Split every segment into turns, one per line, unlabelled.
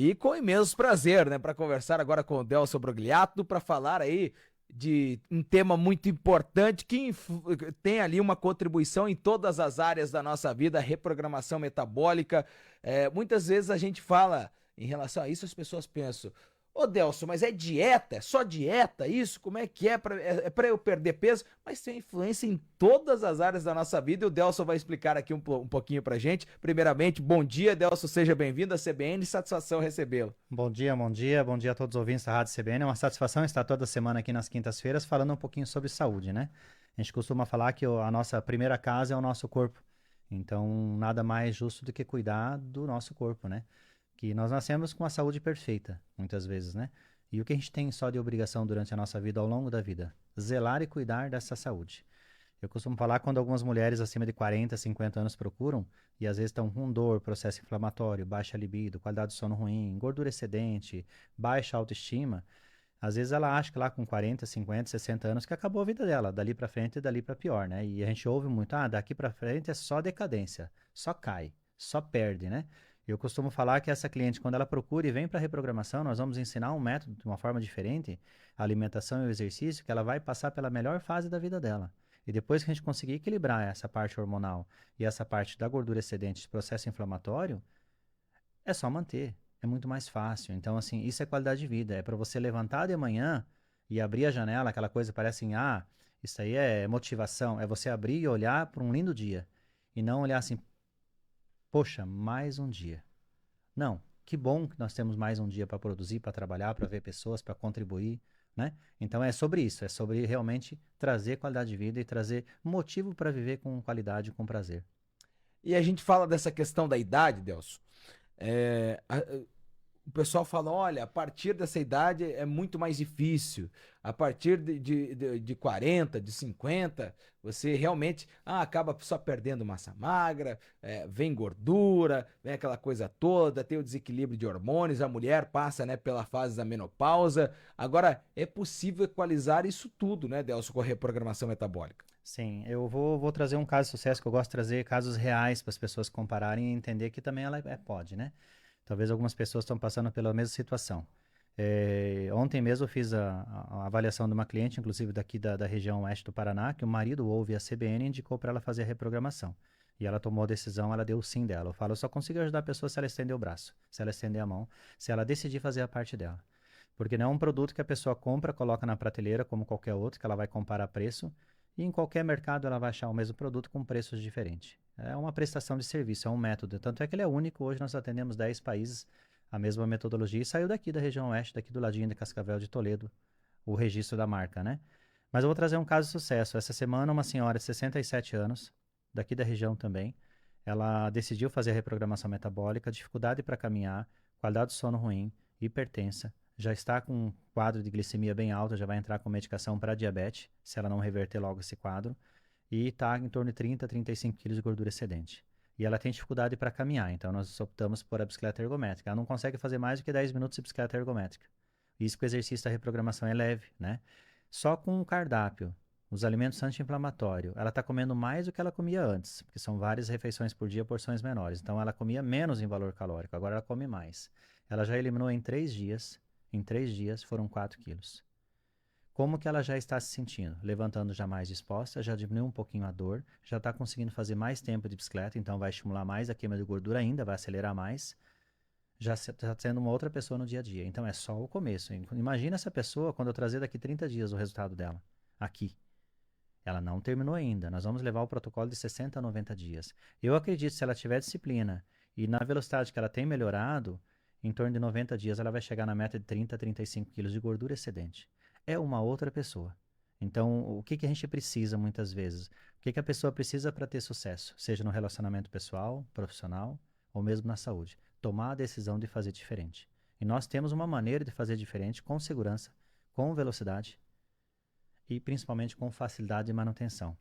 E com imenso prazer, né, para conversar agora com o Delcio Brogliato, para falar aí de um tema muito importante tem ali uma contribuição em todas as áreas da nossa vida, a reprogramação metabólica. Muitas vezes a gente fala em relação a isso, as pessoas pensam: ô Delcio, mas é dieta? É só dieta isso? Como é que é? É para eu perder peso? Mas tem influência em todas as áreas da nossa vida e o Delcio vai explicar aqui um pouquinho pra gente. Primeiramente, bom dia, Delcio, seja bem-vindo à CBN, satisfação recebê-lo.
Bom dia a todos os ouvintes da Rádio CBN. É uma satisfação estar toda semana aqui nas quintas-feiras falando um pouquinho sobre saúde, né? A gente costuma falar que a nossa primeira casa é o nosso corpo. Então, nada mais justo do que cuidar do nosso corpo, né? Que nós nascemos com a saúde perfeita, muitas vezes, né? E o que a gente tem só de obrigação durante a nossa vida, ao longo da vida? Zelar e cuidar dessa saúde. Eu costumo falar quando algumas mulheres acima de 40, 50 anos procuram e às vezes estão com dor, processo inflamatório, baixa libido, qualidade de sono ruim, gordura excedente, baixa autoestima. Às vezes ela acha que lá com 40, 50, 60 anos que acabou a vida dela, dali para frente e dali para pior, né? E a gente ouve muito, daqui para frente é só decadência, só cai, só perde, né? Eu costumo falar que essa cliente, quando ela procura e vem para reprogramação, nós vamos ensinar um método de uma forma diferente, a alimentação e o exercício, que ela vai passar pela melhor fase da vida dela. E depois que a gente conseguir equilibrar essa parte hormonal e essa parte da gordura excedente, esse processo inflamatório, é só manter. É muito mais fácil. Então, assim, isso é qualidade de vida. É para você levantar de manhã e abrir a janela, aquela coisa parece assim, isso aí é motivação. É você abrir e olhar para um lindo dia. E não olhar assim, poxa, mais um dia. Não, que bom que nós temos mais um dia para produzir, para trabalhar, para ver pessoas, para contribuir, né? Então é sobre isso, é sobre realmente trazer qualidade de vida e trazer motivo para viver com qualidade e com prazer.
E a gente fala dessa questão da idade, Delcio. O pessoal fala: olha, a partir dessa idade é muito mais difícil. A partir de 40, de 50, você realmente acaba só perdendo massa magra, vem gordura, vem aquela coisa toda, tem o desequilíbrio de hormônios, a mulher passa, né, pela fase da menopausa. Agora, é possível equalizar isso tudo, né, Delcio, com a reprogramação metabólica?
Sim, eu vou trazer um caso de sucesso que eu gosto de trazer casos reais para as pessoas compararem e entender que também ela pode, né? Talvez algumas pessoas estão passando pela mesma situação. Ontem mesmo eu fiz a avaliação de uma cliente, inclusive daqui da região oeste do Paraná, que o marido ouve a CBN e indicou para ela fazer a reprogramação. E ela tomou a decisão, ela deu o sim dela. Eu falo, eu só consigo ajudar a pessoa se ela estender o braço, se ela estender a mão, se ela decidir fazer a parte dela. Porque não é um produto que a pessoa compra, coloca na prateleira como qualquer outro, que ela vai comparar preço, e em qualquer mercado ela vai achar o mesmo produto com preços diferentes. É uma prestação de serviço, é um método. Tanto é que ele é único. Hoje nós atendemos 10 países, a mesma metodologia, e saiu daqui da região oeste, daqui do ladinho de Cascavel de Toledo, o registro da marca, né? Mas eu vou trazer um caso de sucesso. Essa semana, uma senhora de 67 anos, daqui da região também, ela decidiu fazer a reprogramação metabólica, dificuldade para caminhar, qualidade de sono ruim, hipertensa, já está com um quadro de glicemia bem alto, já vai entrar com medicação para diabetes, se ela não reverter logo esse quadro, e está em torno de 30 a 35 quilos de gordura excedente. E ela tem dificuldade para caminhar, então nós optamos por a bicicleta ergométrica. Ela não consegue fazer mais do que 10 minutos de bicicleta ergométrica. Isso que o exercício da reprogramação é leve, né? Só com o cardápio, os alimentos anti-inflamatórios, ela está comendo mais do que ela comia antes, porque são várias refeições por dia, porções menores. Então ela comia menos em valor calórico, agora ela come mais. Ela já eliminou em 3 dias foram 4 quilos. Como que ela já está se sentindo? Levantando já mais disposta, já diminuiu um pouquinho a dor, já está conseguindo fazer mais tempo de bicicleta, então vai estimular mais a queima de gordura ainda, vai acelerar mais. Já está sendo uma outra pessoa no dia a dia. Então é só o começo. Imagina essa pessoa quando eu trazer daqui 30 dias o resultado dela. Aqui. Ela não terminou ainda. Nós vamos levar o protocolo de 60 a 90 dias. Eu acredito que se ela tiver disciplina e na velocidade que ela tem melhorado, em torno de 90 dias ela vai chegar na meta de 30 a 35 quilos de gordura excedente. É uma outra pessoa. Então, o que que a gente precisa muitas vezes? O que que a pessoa precisa para ter sucesso? Seja no relacionamento pessoal, profissional ou mesmo na saúde. Tomar a decisão de fazer diferente. E nós temos uma maneira de fazer diferente com segurança, com velocidade e principalmente com facilidade de manutenção.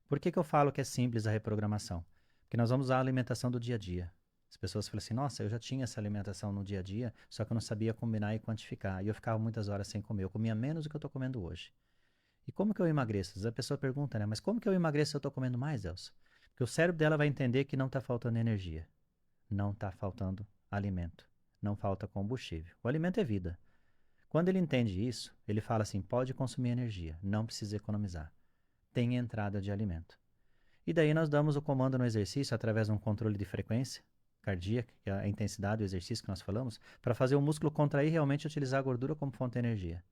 Por que que eu falo que é simples a reprogramação? Porque nós vamos usar a alimentação do dia a dia. As pessoas falam assim, nossa, eu já tinha essa alimentação no dia a dia, só que eu não sabia combinar e quantificar. E eu ficava muitas horas sem comer. Eu comia menos do que eu estou comendo hoje. E como que eu emagreço? Às vezes a pessoa pergunta, né? Mas como que eu emagreço se eu estou comendo mais, Elcio? Porque o cérebro dela vai entender que não está faltando energia. Não está faltando alimento. não falta combustível. O alimento é vida. Quando ele entende isso, ele fala assim: pode consumir energia, não precisa economizar. Tem entrada de alimento. E daí nós damos o comando no exercício através de um controle de frequência cardíaca, que é a intensidade do exercício que nós falamos, para fazer o músculo contrair e realmente utilizar a gordura como fonte de energia.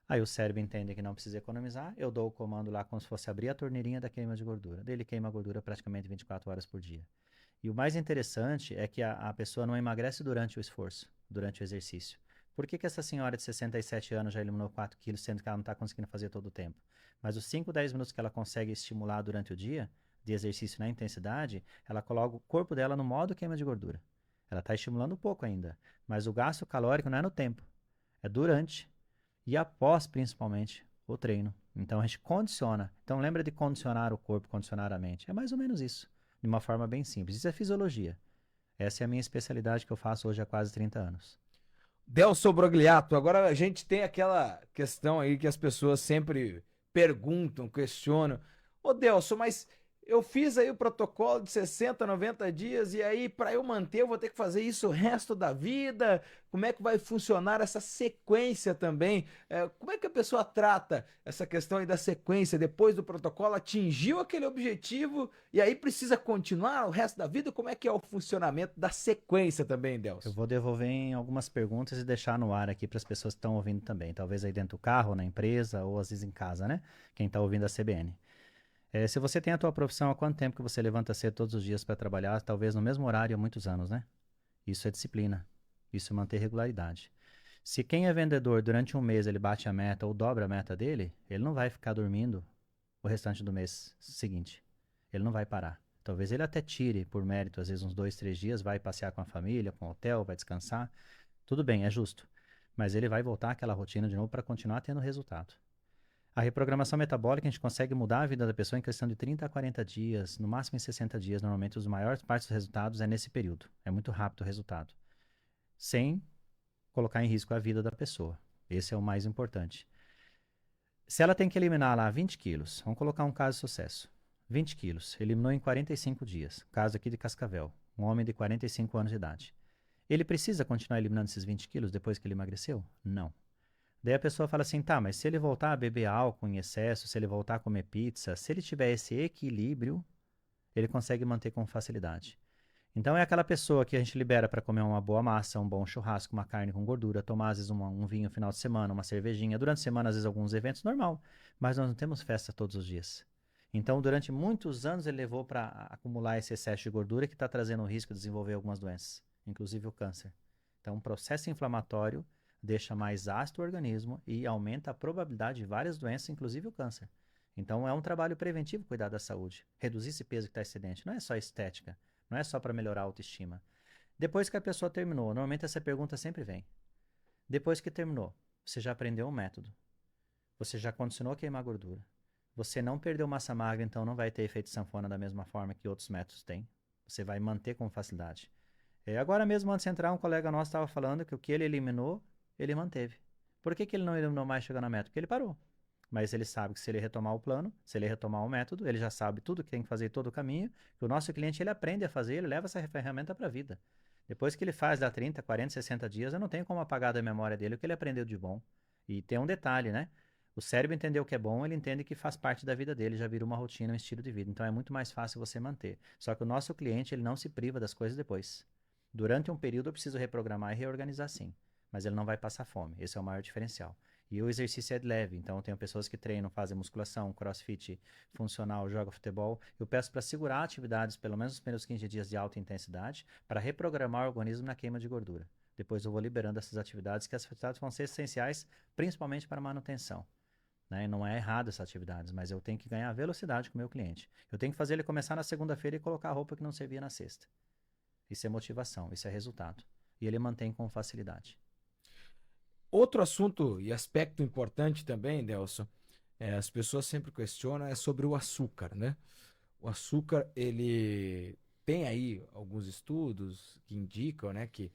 Aí o cérebro entende que não precisa economizar, eu dou o comando lá como se fosse abrir a torneirinha da queima de gordura. Daí ele queima a gordura praticamente 24 horas por dia. E o mais interessante é que a pessoa não emagrece durante o esforço, durante o exercício. Por que essa senhora de 67 anos já eliminou 4 quilos, sendo que ela não está conseguindo fazer todo o tempo? Mas os 5, 10 minutos que ela consegue estimular durante o dia, de exercício na intensidade, ela coloca o corpo dela no modo queima de gordura. Ela está estimulando um pouco ainda, mas o gasto calórico não é no tempo, é durante e após, principalmente, o treino. Então a gente condiciona. Então lembra de condicionar o corpo, condicionar a mente. É mais ou menos isso, de uma forma bem simples. Isso é fisiologia. Essa é a minha especialidade que eu faço hoje há quase 30 anos.
Delso Brogliato, agora a gente tem aquela questão aí que as pessoas sempre perguntam, questionam. Ô Delso, mas eu fiz aí o protocolo de 60, 90 dias e aí para eu manter eu vou ter que fazer isso o resto da vida? Como é que vai funcionar essa sequência também? Como é que a pessoa trata essa questão aí da sequência depois do protocolo? Atingiu aquele objetivo e aí precisa continuar o resto da vida? Como é que é o funcionamento da sequência também,
Eu
Delso?
vou devolver em algumas perguntas e deixar no ar aqui para as pessoas que estão ouvindo também. Talvez aí dentro do carro, na empresa ou às vezes em casa, né? Quem está ouvindo a CBN. Se você tem a tua profissão, há quanto tempo que você levanta cedo todos os dias para trabalhar? Talvez no mesmo horário há muitos anos, né? Isso é disciplina. Isso é manter regularidade. Se quem é vendedor durante um mês ele bate a meta ou dobra a meta dele, ele não vai ficar dormindo o restante do mês seguinte. Ele não vai parar. Talvez ele até tire por mérito, às vezes uns 2, 3 dias, vai passear com a família, com o hotel, vai descansar. Tudo bem, é justo. Mas ele vai voltar àquela rotina de novo para continuar tendo resultado. A reprogramação metabólica, a gente consegue mudar a vida da pessoa em questão de 30 a 40 dias, no máximo em 60 dias. Normalmente, os maiores partes dos resultados é nesse período. É muito rápido o resultado. Sem colocar em risco a vida da pessoa. Esse é o mais importante. Se ela tem que eliminar lá 20 quilos, vamos colocar um caso de sucesso. 20 quilos, eliminou em 45 dias. Caso aqui de Cascavel, um homem de 45 anos de idade. Ele precisa continuar eliminando esses 20 quilos depois que ele emagreceu? Não. Daí a pessoa fala assim, tá, mas se ele voltar a beber álcool em excesso, se ele voltar a comer pizza, se ele tiver esse equilíbrio, ele consegue manter com facilidade. Então é aquela pessoa que a gente libera para comer uma boa massa, um bom churrasco, uma carne com gordura, tomar às vezes um vinho no final de semana, uma cervejinha, durante a semana às vezes alguns eventos, normal, mas nós não temos festa todos os dias. Então durante muitos anos ele levou para acumular esse excesso de gordura que está trazendo o risco de desenvolver algumas doenças, inclusive o câncer. Então o processo inflamatório deixa mais ácido o organismo e aumenta a probabilidade de várias doenças, inclusive o câncer. Então é um trabalho preventivo cuidar da saúde, reduzir esse peso que está excedente, não é só estética. Não é só para melhorar a autoestima. Depois que a pessoa terminou, normalmente essa pergunta sempre vem. Depois que terminou, você já aprendeu um método. Você já condicionou a queimar gordura. Você não perdeu massa magra, então não vai ter efeito sanfona da mesma forma que outros métodos têm. Você vai manter com facilidade. Agora mesmo, antes de entrar, um colega nosso estava falando que o que ele eliminou, ele manteve. Por que ele não eliminou mais chegando na meta? Porque ele parou. Mas ele sabe que se ele retomar o plano, se ele retomar o método, ele já sabe tudo que tem que fazer, todo o caminho, que o nosso cliente ele aprende a fazer, ele leva essa ferramenta para a vida. Depois que ele faz lá 30, 40, 60 dias, eu não tenho como apagar da memória dele o que ele aprendeu de bom. E tem um detalhe, né? O cérebro entendeu o que é bom, ele entende que faz parte da vida dele, já vira uma rotina, um estilo de vida. Então é muito mais fácil você manter. Só que o nosso cliente, ele não se priva das coisas depois. Durante um período eu preciso reprogramar e reorganizar sim, mas ele não vai passar fome. Esse é o maior diferencial. E o exercício é leve, então eu tenho pessoas que treinam, fazem musculação, crossfit, funcional, jogam futebol. Eu peço para segurar atividades, pelo menos nos primeiros 15 dias de alta intensidade, para reprogramar o organismo na queima de gordura. Depois eu vou liberando essas atividades, que as atividades vão ser essenciais, principalmente para a manutenção. Né? Não é errado essas atividades, mas eu tenho que ganhar velocidade com o meu cliente. Eu tenho que fazer ele começar na segunda-feira e colocar a roupa que não servia na sexta. Isso é motivação, isso é resultado. E ele mantém com facilidade.
Outro assunto e aspecto importante também, Delson, as pessoas sempre questionam, é sobre o açúcar, né? O açúcar, ele tem aí alguns estudos que indicam, né, que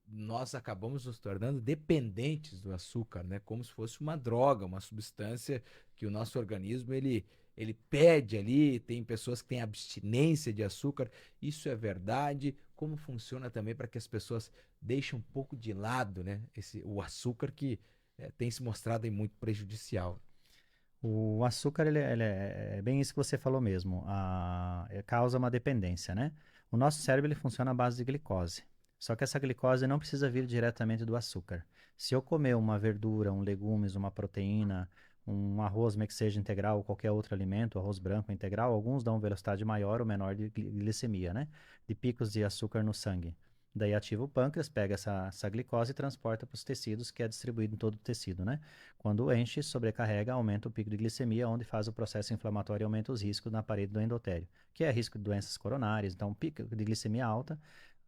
nós acabamos nos tornando dependentes do açúcar, né? Como se fosse uma droga, uma substância que o nosso organismo, ele pede ali, tem pessoas que têm abstinência de açúcar. Isso é verdade? como funciona também para que as pessoas deixem um pouco de lado, né, o açúcar que tem se mostrado aí muito prejudicial.
O açúcar, ele é bem isso que você falou mesmo, causa uma dependência, né? O nosso cérebro ele funciona à base de glicose. Só que essa glicose não precisa vir diretamente do açúcar. Se eu comer uma verdura, legumes, uma proteína, um arroz, mesmo que seja integral ou qualquer outro alimento, arroz branco integral, alguns dão velocidade maior ou menor de glicemia, né? De picos de açúcar no sangue. Daí ativa o pâncreas, pega essa glicose e transporta para os tecidos, que é distribuído em todo o tecido, né? Quando enche, sobrecarrega, aumenta o pico de glicemia, onde faz o processo inflamatório e aumenta os riscos na parede do endotélio, que é risco de doenças coronárias. Então, pico de glicemia alta,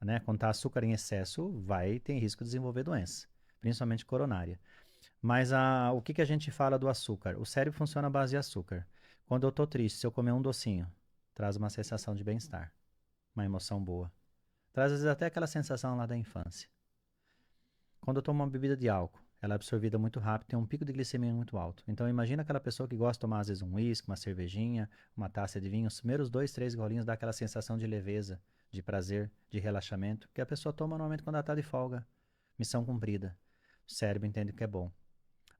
né? Quando está açúcar em excesso, tem risco de desenvolver doença, principalmente coronária. Mas o que a gente fala do açúcar? O cérebro funciona à base de açúcar. Quando eu estou triste, se eu comer um docinho, traz uma sensação de bem-estar, uma emoção boa. Traz às vezes até aquela sensação lá da infância. Quando eu tomo uma bebida de álcool, ela é absorvida muito rápido, tem um pico de glicemia muito alto. Então imagina aquela pessoa que gosta de tomar às vezes um uísque, uma cervejinha, uma taça de vinho, os primeiros 2, 3 golinhos dá aquela sensação de leveza, de prazer, de relaxamento, que a pessoa toma normalmente quando ela está de folga. Missão cumprida. O cérebro entende que é bom.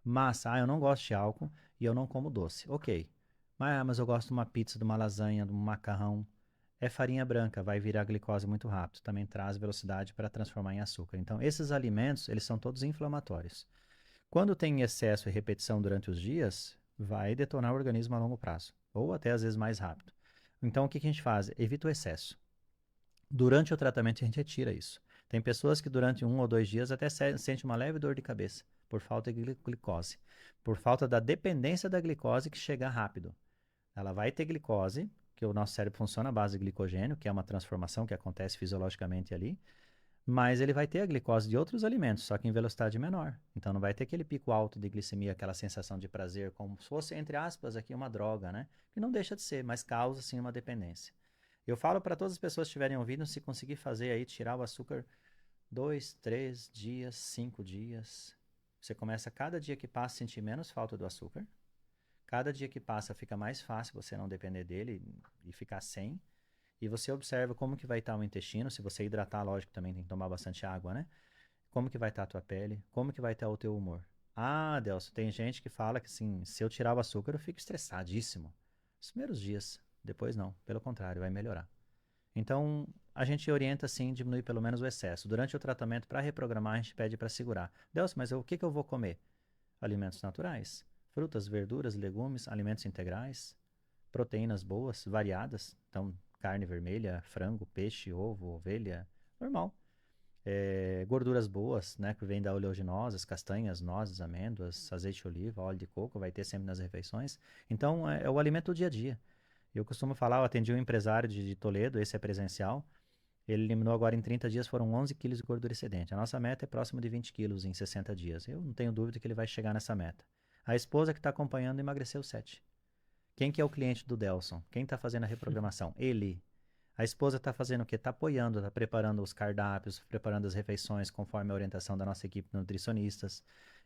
Mas, eu não gosto de álcool e eu não como doce. Ok. Mas eu gosto de uma pizza, de uma lasanha, de um macarrão. É farinha branca, vai virar glicose muito rápido. Também traz velocidade para transformar em açúcar. Então, esses alimentos, eles são todos inflamatórios. Quando tem excesso e repetição durante os dias, vai detonar o organismo a longo prazo. Ou até às vezes mais rápido. Então, o que a gente faz? Evita o excesso. Durante o tratamento, a gente retira isso. Tem pessoas que durante 1 ou 2 dias até sente uma leve dor de cabeça por falta de glicose, por falta da dependência da glicose que chega rápido. Ela vai ter glicose, que o nosso cérebro funciona à base de glicogênio, que é uma transformação que acontece fisiologicamente ali, mas ele vai ter a glicose de outros alimentos, só que em velocidade menor. Então não vai ter aquele pico alto de glicemia, aquela sensação de prazer, como se fosse, entre aspas, aqui uma droga, né? Que não deixa de ser, mas causa sim uma dependência. Eu falo para todas as pessoas que estiverem ouvindo, se conseguir fazer aí, tirar o açúcar 2, 3 dias, 5 dias. Você começa cada dia que passa a sentir menos falta do açúcar. Cada dia que passa fica mais fácil você não depender dele e ficar sem. E você observa como que vai estar o intestino. Se você hidratar, lógico, também tem que tomar bastante água, né? Como que vai estar a tua pele, como que vai estar o teu humor. Delcio, tem gente que fala que assim, se eu tirar o açúcar eu fico estressadíssimo. Os primeiros dias, depois não, pelo contrário, vai melhorar. Então, a gente orienta sim, diminuir pelo menos o excesso. Durante o tratamento, para reprogramar, a gente pede para segurar. Delcio, mas o que eu vou comer? Alimentos naturais, frutas, verduras, legumes, alimentos integrais, proteínas boas, variadas. Então, carne vermelha, frango, peixe, ovo, ovelha, normal. Gorduras boas, né, que vem da oleaginosas, castanhas, nozes, amêndoas, azeite de oliva, óleo de coco, vai ter sempre nas refeições. Então, é o alimento do dia a dia. Eu costumo falar, eu atendi um empresário de Toledo, esse é presencial, ele eliminou agora em 30 dias, foram 11 quilos de gordura excedente. A nossa meta é próxima de 20 quilos em 60 dias. Eu não tenho dúvida que ele vai chegar nessa meta. A esposa que está acompanhando emagreceu 7. Quem que é o cliente do Delson? Quem está fazendo a reprogramação? Ele. A esposa está fazendo o quê? Está apoiando, está preparando os cardápios, preparando as refeições conforme a orientação da nossa equipe de nutricionistas.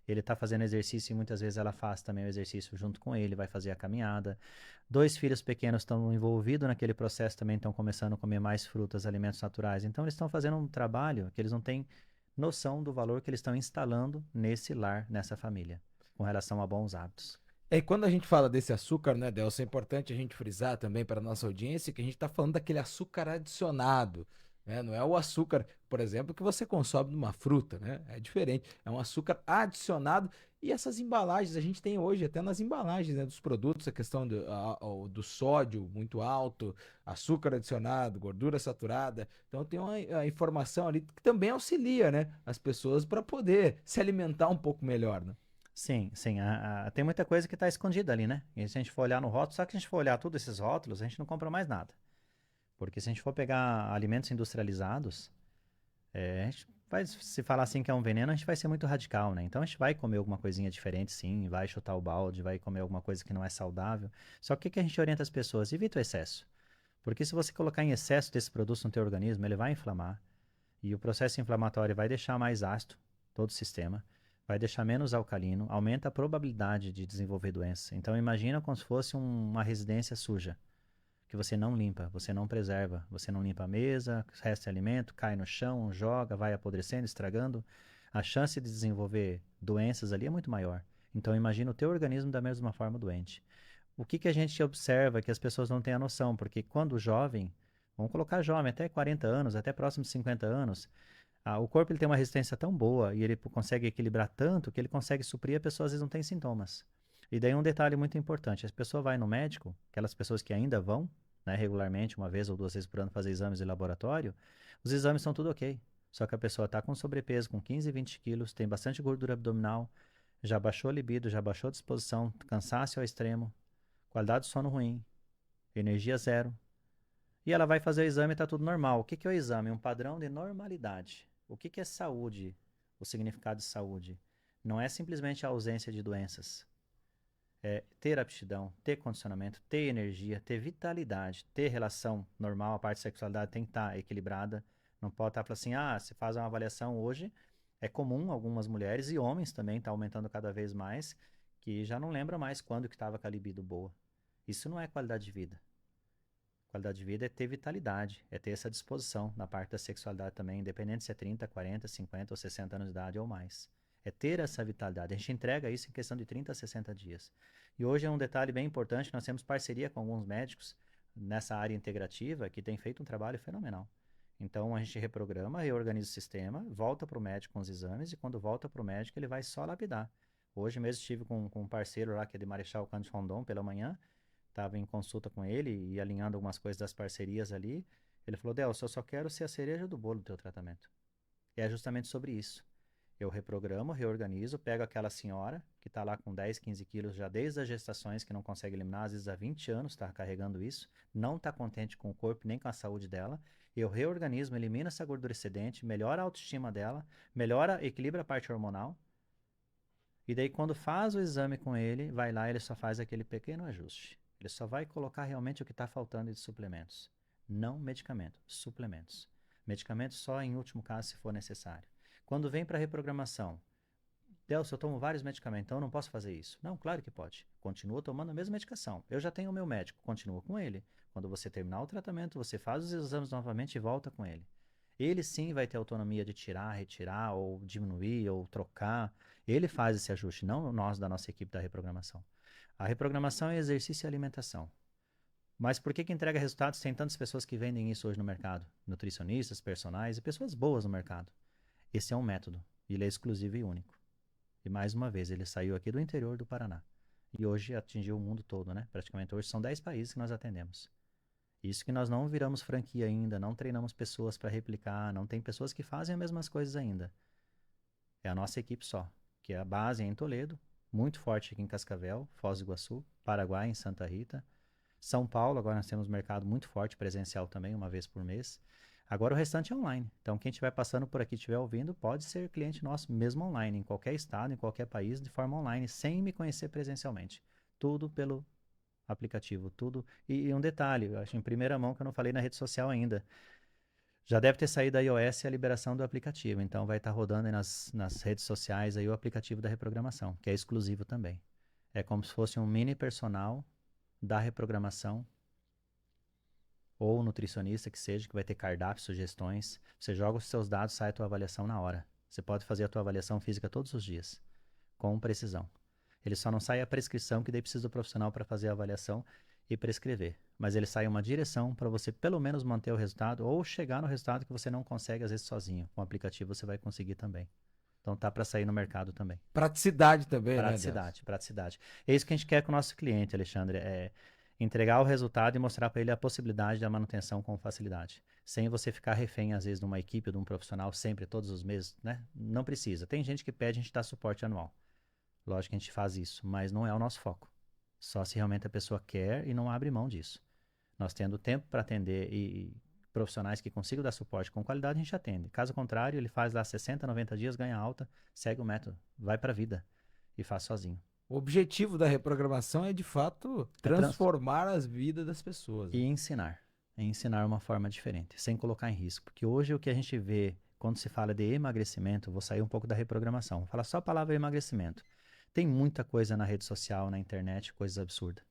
Ele está fazendo exercício e muitas vezes ela faz também o exercício junto com ele, vai fazer a caminhada. 2 filhos pequenos estão envolvidos naquele processo também, estão começando a comer mais frutas, alimentos naturais. Então eles estão fazendo um trabalho que eles não têm noção do valor que eles estão instalando nesse lar, nessa família, com relação a bons hábitos.
E quando a gente fala desse açúcar, né, Delcio, é importante a gente frisar também para a nossa audiência que a gente está falando daquele açúcar adicionado, né? Não é o açúcar, por exemplo, que você consome numa fruta, né? É diferente. É um açúcar adicionado e essas embalagens, a gente tem hoje até nas embalagens, né, dos produtos, a questão do sódio muito alto, açúcar adicionado, gordura saturada. Então tem a informação ali que também auxilia, né, as pessoas para poder se alimentar um pouco melhor, né?
Sim, sim. Tem muita coisa que está escondida ali, né? E se a gente for olhar no rótulo, só que se a gente for olhar todos esses rótulos, a gente não compra mais nada. Porque se a gente for pegar alimentos industrializados, a gente vai, se falar assim que é um veneno, a gente vai ser muito radical, né? Então a gente vai comer alguma coisinha diferente, sim, vai chutar o balde, vai comer alguma coisa que não é saudável. Só que o que a gente orienta as pessoas? Evita o excesso. Porque se você colocar em excesso desse produto no teu organismo, ele vai inflamar. E o processo inflamatório vai deixar mais ácido todo o sistema, vai deixar menos alcalino, aumenta a probabilidade de desenvolver doença. Então imagina como se fosse uma residência suja, que você não limpa, você não preserva, você não limpa a mesa, resta de alimento, cai no chão, joga, vai apodrecendo, estragando, a chance de desenvolver doenças ali é muito maior. Então imagina o teu organismo da mesma forma doente. O que que a gente observa que as pessoas não têm a noção, porque quando jovem, vamos colocar jovem, até 40 anos, até próximo de 50 anos, o corpo ele tem uma resistência tão boa e ele consegue equilibrar tanto que ele consegue suprir, a pessoa às vezes não tem sintomas. E daí um detalhe muito importante, as pessoas vão no médico, aquelas pessoas que ainda vão, né, regularmente, uma vez ou duas vezes por ano fazer exames de laboratório, os exames são tudo ok. Só que a pessoa está com sobrepeso, com 15, 20 quilos, tem bastante gordura abdominal, já baixou a libido, já baixou a disposição, cansaço ao extremo, qualidade de sono ruim, energia zero. E ela vai fazer o exame e está tudo normal. O que que é o exame? Um padrão de normalidade. O que que é saúde? O significado de saúde? Não é simplesmente a ausência de doenças. É ter aptidão, ter condicionamento, ter energia, ter vitalidade, ter relação normal, a parte de sexualidade tem que estar equilibrada. Não pode estar falando assim, se faz uma avaliação hoje, é comum algumas mulheres e homens também, está aumentando cada vez mais, que já não lembra mais quando que estava com a libido boa. Isso não é qualidade de vida. Qualidade de vida é ter vitalidade, é ter essa disposição na parte da sexualidade também, independente se é 30, 40, 50 ou 60 anos de idade ou mais. É ter essa vitalidade. A gente entrega isso em questão de 30 a 60 dias. E hoje é um detalhe bem importante, nós temos parceria com alguns médicos nessa área integrativa que tem feito um trabalho fenomenal. Então a gente reprograma, reorganiza o sistema, volta para o médico com os exames e quando volta para o médico ele vai só lapidar. Hoje mesmo estive com um parceiro lá que é de Marechal Cândido Rondon pela manhã, estava em consulta com ele e alinhando algumas coisas das parcerias ali. Ele falou, Delcio, eu só quero ser a cereja do bolo do teu tratamento. E é justamente sobre isso. Eu reprogramo, reorganizo, pego aquela senhora que está lá com 10, 15 quilos já desde as gestações, que não consegue eliminar, às vezes há 20 anos está carregando isso, não está contente com o corpo nem com a saúde dela. Eu reorganizo, elimino essa gordura excedente, melhora a autoestima dela, melhora, equilibra a parte hormonal. E daí quando faz o exame com ele, vai lá e ele só faz aquele pequeno ajuste. Ele só vai colocar realmente o que está faltando de suplementos. Não medicamento, suplementos. Medicamentos só em último caso se for necessário. Quando vem para a reprogramação, Delcio, eu tomo vários medicamentos, então eu não posso fazer isso. Não, claro que pode. Continua tomando a mesma medicação. Eu já tenho o meu médico, continua com ele. Quando você terminar o tratamento, você faz os exames novamente e volta com ele. Ele sim vai ter autonomia de tirar, retirar, ou diminuir, ou trocar. Ele faz esse ajuste, não nós da nossa equipe da reprogramação. A reprogramação é exercício e alimentação. Mas por que que entrega resultados? Tem tantas pessoas que vendem isso hoje no mercado. Nutricionistas, personagens e pessoas boas no mercado. Esse é um método. Ele é exclusivo e único. E mais uma vez, ele saiu aqui do interior do Paraná. E hoje atingiu o mundo todo, né? Praticamente hoje são 10 países que nós atendemos. Isso que nós não viramos franquia ainda, não treinamos pessoas para replicar, não tem pessoas que fazem as mesmas coisas ainda. É a nossa equipe só, que a base é em Toledo, muito forte aqui em Cascavel, Foz do Iguaçu, Paraguai, em Santa Rita. São Paulo, agora nós temos um mercado muito forte, presencial também, uma vez por mês. Agora o restante é online. Então, quem estiver passando por aqui, estiver ouvindo, pode ser cliente nosso mesmo online, em qualquer estado, em qualquer país, de forma online, sem me conhecer presencialmente. Tudo pelo aplicativo, tudo. E um detalhe, eu acho em primeira mão que eu não falei na rede social ainda. Já deve ter saído da iOS a liberação do aplicativo, então vai estar rodando aí nas redes sociais aí o aplicativo da reprogramação, que é exclusivo também. É como se fosse um mini personal da reprogramação ou nutricionista que seja, que vai ter cardápio, sugestões. Você joga os seus dados, sai a tua avaliação na hora. Você pode fazer a tua avaliação física todos os dias, com precisão. Ele só não sai a prescrição, que daí precisa do profissional para fazer a avaliação e prescrever. Mas ele sai uma direção para você pelo menos manter o resultado ou chegar no resultado que você não consegue às vezes sozinho. Com o aplicativo você vai conseguir também. Então tá para sair no mercado também.
Praticidade também,
Praticidade, praticidade. É isso que a gente quer com o nosso cliente, Alexandre, é entregar o resultado e mostrar para ele a possibilidade da manutenção com facilidade, sem você ficar refém, às vezes, de uma equipe, de um profissional, sempre, todos os meses, né? Não precisa. Tem gente que pede, a gente dá suporte anual. Lógico que a gente faz isso, mas não é o nosso foco. Só se realmente a pessoa quer e não abre mão disso. Nós tendo tempo para atender e profissionais que consigam dar suporte com qualidade, a gente atende. Caso contrário, ele faz lá 60, 90 dias, ganha alta, segue o método, vai para a vida e faz sozinho.
O objetivo da reprogramação é, de fato, transformar as vidas das pessoas.
E ensinar. É ensinar uma forma diferente, sem colocar em risco. Porque hoje o que a gente vê, quando se fala de emagrecimento, vou sair um pouco da reprogramação, vou falar só a palavra emagrecimento. Tem muita coisa na rede social, na internet, coisas absurdas.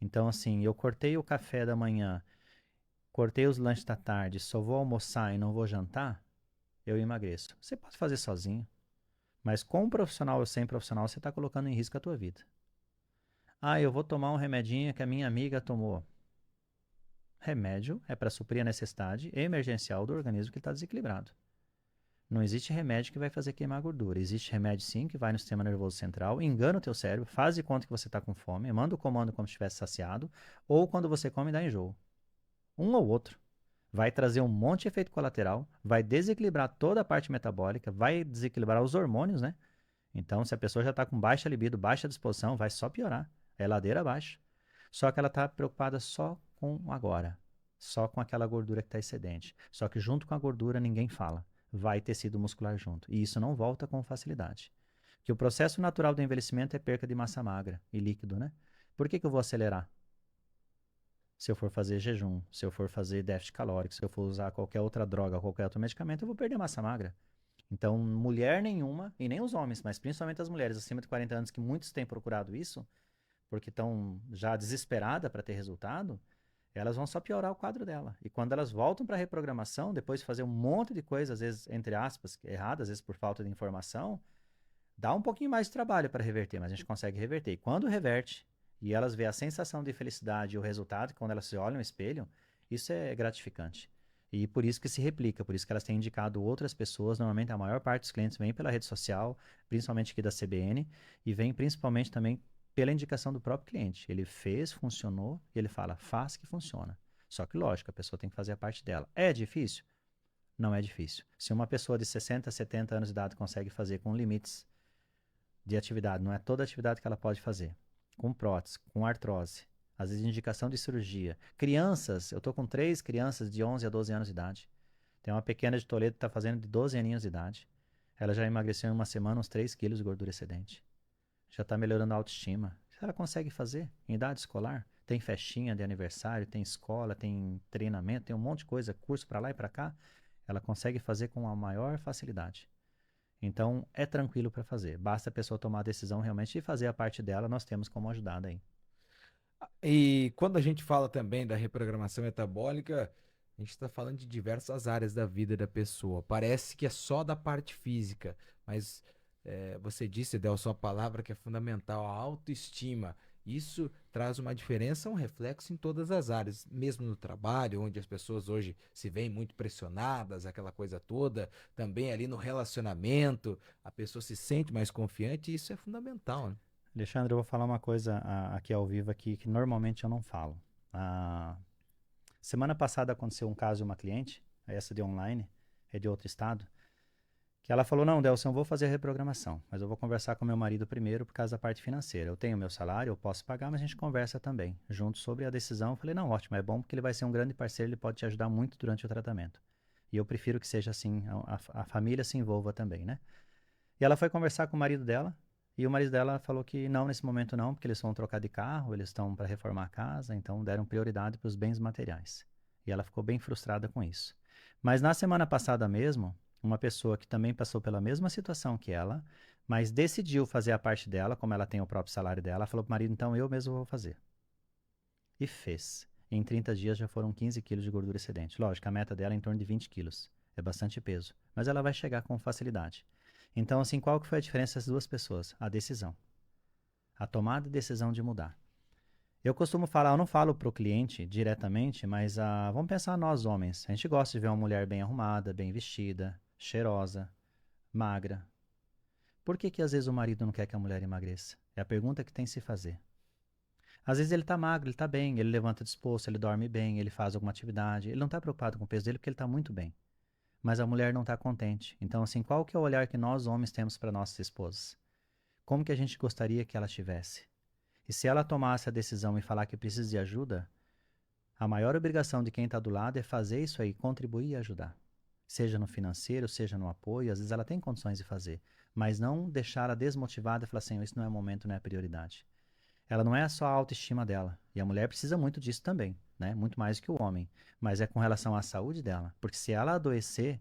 Então, assim, eu cortei o café da manhã, cortei os lanches da tarde, só vou almoçar e não vou jantar, eu emagreço. Você pode fazer sozinho, mas com um profissional ou sem profissional, você está colocando em risco a tua vida. Ah, eu vou tomar um remedinho que a minha amiga tomou. Remédio é para suprir a necessidade emergencial do organismo que está desequilibrado. Não existe remédio que vai fazer queimar gordura. Existe remédio sim que vai no sistema nervoso central, engana o teu cérebro, faz de conta que você está com fome, manda o comando como se estivesse saciado, ou quando você come dá enjoo. Um ou outro. Vai trazer um monte de efeito colateral, vai desequilibrar toda a parte metabólica, vai desequilibrar os hormônios, né? Então, se a pessoa já está com baixa libido, baixa disposição, vai só piorar. É ladeira abaixo. Só que ela está preocupada só com o agora. Só com aquela gordura que está excedente. Só que junto com a gordura ninguém fala. Vai tecido muscular junto. E isso não volta com facilidade. Que o processo natural do envelhecimento é perca de massa magra e líquido, né? Por que eu vou acelerar? Se eu for fazer jejum, se eu for fazer déficit calórico, se eu for usar qualquer outra droga, qualquer outro medicamento, eu vou perder massa magra. Então, mulher nenhuma, e nem os homens, mas principalmente as mulheres acima de 40 anos, que muitos têm procurado isso, porque estão já desesperadas para ter resultado, elas vão só piorar o quadro dela. E quando elas voltam para a reprogramação, depois de fazer um monte de coisas, às vezes, entre aspas, erradas, às vezes por falta de informação, dá um pouquinho mais de trabalho para reverter, mas a gente consegue reverter. E quando reverte, e elas veem a sensação de felicidade e o resultado, quando elas se olham no espelho, isso é gratificante. E por isso que se replica, por isso que elas têm indicado outras pessoas. Normalmente a maior parte dos clientes vem pela rede social, principalmente aqui da CBN, e vem principalmente também pela indicação do próprio cliente. Ele fez, funcionou, e ele fala, faz que funciona. Só que, lógico, a pessoa tem que fazer a parte dela. É difícil? Não é difícil. Se uma pessoa de 60, 70 anos de idade consegue fazer com limites de atividade, não é toda atividade que ela pode fazer, com prótese, com artrose, às vezes indicação de cirurgia. Crianças, eu estou com 3 crianças de 11 a 12 anos de idade. Tem uma pequena de Toledo que está fazendo de 12 aninhos de idade. Ela já emagreceu em uma semana uns 3 quilos de gordura excedente. Já está melhorando a autoestima. Ela consegue fazer em idade escolar. Tem festinha de aniversário, tem escola, tem treinamento, tem um monte de coisa, curso para lá e para cá. Ela consegue fazer com a maior facilidade. Então, é tranquilo para fazer. Basta a pessoa tomar a decisão realmente de fazer a parte dela, nós temos como ajudar daí.
E quando a gente fala também da reprogramação metabólica, a gente está falando de diversas áreas da vida da pessoa. Parece que é só da parte física, mas você disse, deu a sua palavra que é fundamental, a autoestima. Isso traz uma diferença, um reflexo em todas as áreas, mesmo no trabalho, onde as pessoas hoje se veem muito pressionadas, aquela coisa toda, também ali no relacionamento, a pessoa se sente mais confiante, e isso é fundamental, né?
Alexandre, eu vou falar uma coisa aqui ao vivo aqui que normalmente eu não falo. Semana passada aconteceu um caso de uma cliente, essa de online, é de outro estado, que ela falou, não, Delson, eu vou fazer a reprogramação, mas eu vou conversar com meu marido primeiro por causa da parte financeira. Eu tenho meu salário, eu posso pagar, mas a gente conversa também, junto sobre a decisão. Eu falei, não, ótimo, é bom porque ele vai ser um grande parceiro, ele pode te ajudar muito durante o tratamento. E eu prefiro que seja assim, a família se envolva também, né? E ela foi conversar com o marido dela, e o marido dela falou que não, nesse momento não, porque eles vão trocar de carro, eles estão para reformar a casa, então deram prioridade para os bens materiais. E ela ficou bem frustrada com isso. Mas na semana passada mesmo, uma pessoa que também passou pela mesma situação que ela, mas decidiu fazer a parte dela, como ela tem o próprio salário dela, falou para o marido, então eu mesmo vou fazer. E fez. Em 30 dias já foram 15 quilos de gordura excedente. Lógico, a meta dela é em torno de 20 quilos. É bastante peso. Mas ela vai chegar com facilidade. Então, assim, qual que foi a diferença das duas pessoas? A decisão. A tomada de decisão de mudar. Eu costumo falar, eu não falo para o cliente diretamente, mas vamos pensar nós homens. A gente gosta de ver uma mulher bem arrumada, bem vestida, cheirosa, magra. Por que que às vezes o marido não quer que a mulher emagreça? É a pergunta que tem que se fazer. Às vezes ele está magro, ele está bem, ele levanta disposto, ele dorme bem, ele faz alguma atividade. Ele não está preocupado com o peso dele porque ele está muito bem. Mas a mulher não está contente. Então, assim, qual que é o olhar que nós homens temos para nossas esposas? Como que a gente gostaria que ela tivesse? E se ela tomasse a decisão e falar que precisa de ajuda, a maior obrigação de quem está do lado é fazer isso aí, contribuir e ajudar. Seja no financeiro, seja no apoio, às vezes ela tem condições de fazer, mas não deixar ela desmotivada e falar assim, isso não é momento, não é prioridade. Ela não é só a autoestima dela, e a mulher precisa muito disso também, né? Muito mais que o homem, mas é com relação à saúde dela, porque se ela adoecer,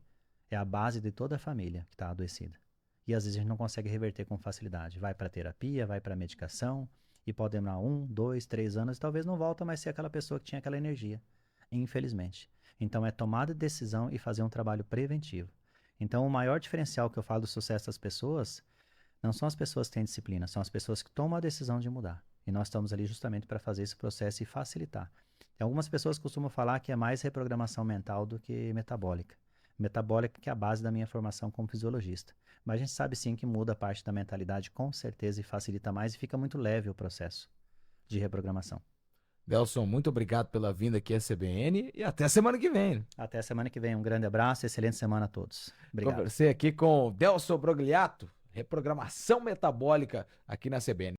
é a base de toda a família que está adoecida. E às vezes a gente não consegue reverter com facilidade. Vai para terapia, vai para medicação, E pode demorar 1, 2, 3 anos e talvez não volta mais ser aquela pessoa que tinha aquela energia, infelizmente. Então é tomada de decisão e fazer um trabalho preventivo. Então o maior diferencial que eu falo do sucesso das pessoas não são as pessoas que têm disciplina, são as pessoas que tomam a decisão de mudar. E nós estamos ali justamente para fazer esse processo e facilitar. Tem algumas pessoas costumam falar que é mais reprogramação mental do que metabólica. Metabólica que é a base da minha formação como fisiologista. Mas a gente sabe sim que muda a parte da mentalidade com certeza e facilita mais e fica muito leve o processo de reprogramação.
Delson, muito obrigado pela vinda aqui à CBN e até semana que vem.
Até semana que vem. Um grande abraço e excelente semana a todos. Obrigado.
Conversei aqui com o Delson Brogliato, reprogramação metabólica aqui na CBN.